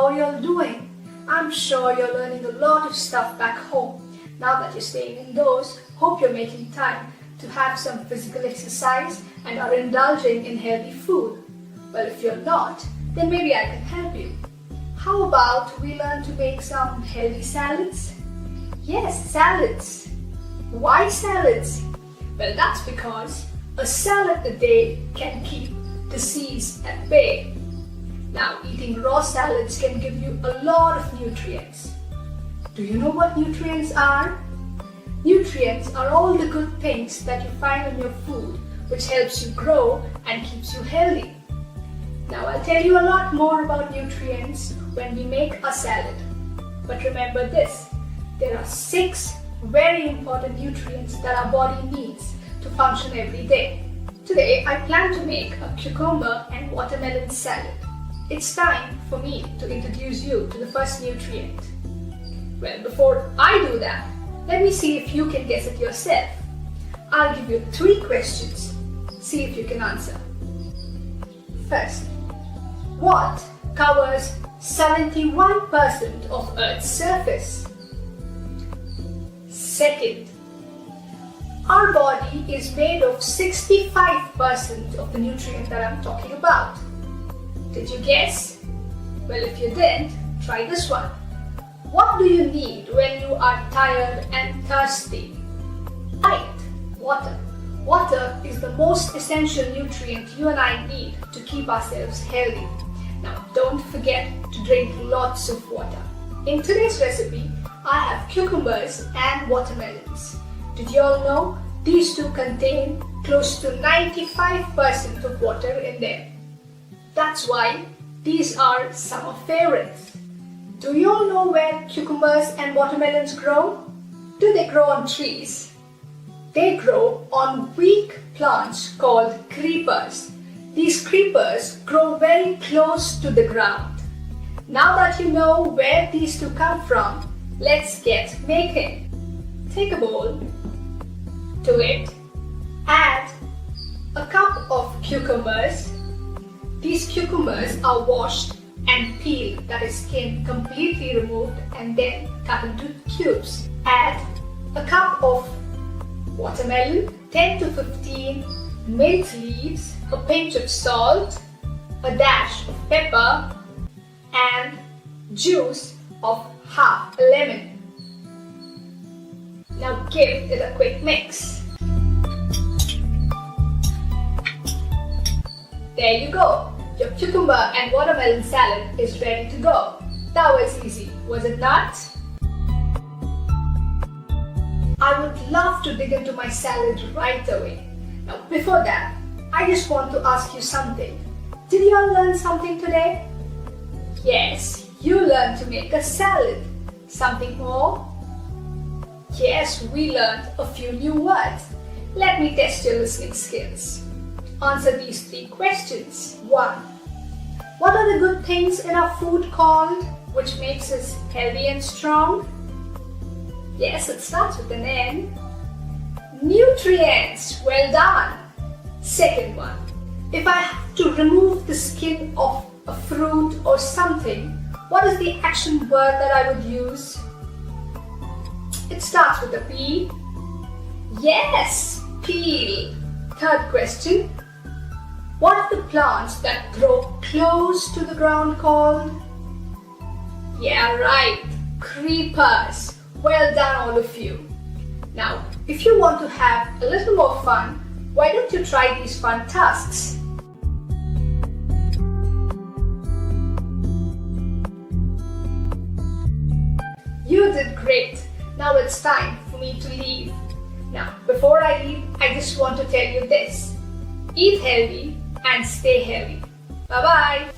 how are you all doing? I'm sure you're learning a lot of stuff back home. Now that you're staying indoors, hope you're making time to have some physical exercise and are indulging in healthy food. Well, if you're not, then maybe I can help you. How about we learn to make some healthy salads? Yes, salads. Why salads? Well, that's because a salad a day can keep disease at bay. Now, eating raw salads can give you a lot of nutrients. Do you know what nutrients are? Nutrients are all the good things that you find in your food, which helps you grow and keeps you healthy. Now, I'll tell you a lot more about nutrients when we make a salad. But remember this, there are 6 very important nutrients that our body needs to function every day. Today, I plan to make a cucumber and watermelon salad. It's time for me to introduce you to the first nutrient. Well, before I do that, let me see if you can guess it yourself. I'll give you 3 questions. See if you can answer. First, what covers 71% of Earth's surface? Second, our body is made of 65% of the nutrient that I'm talking about. Did you guess? Well, if you didn't, try this one. What do you need when you are tired and thirsty? Right, water. Water is the most essential nutrient you and I need to keep ourselves healthy. Now, don't forget to drink lots of water. In today's recipe, I have cucumbers and watermelons. Did you all know these two contain close to 95% of water in them? That's why these are summer favorites. Do you all know where cucumbers and watermelons grow? Do they grow on trees? They grow on weak plants called creepers. These creepers grow very close to the ground. Now that you know where these two come from, let's get making. Take a bowl. To it, add a cup of cucumbers. These cucumbers are washed and peeled, that is skin completely removed and then cut into cubes. Add a cup of watermelon, 10 to 15 mint leaves, a pinch of salt, a dash of pepper, and juice of half a lemon. Now give it a quick mix. There you go. Your cucumber and watermelon salad is ready to go. That was easy, was it not? I would love to dig into my salad right away. Now before that, I just want to ask you something. Did you all learn something today? Yes, you learned to make a salad. Something more? Yes, we learned a few new words. Let me test your listening skills. Answer these 3 questions. 1. What are the good things in our food called, which makes us healthy and strong? Yes, it starts with an N. Nutrients. Well done. Second one. If I have to remove the skin of a fruit or something, what is the action word that I would use? It starts with a P. Yes, peel. Third question. What are the plants that grow close to the ground called? Yeah, right. Creepers. Well done, all of you. Now, if you want to have a little more fun, why don't you try these fun tasks? You did great. Now it's time for me to leave. Now, before I leave, I just want to tell you this. Eat healthy and stay healthy. Bye-bye.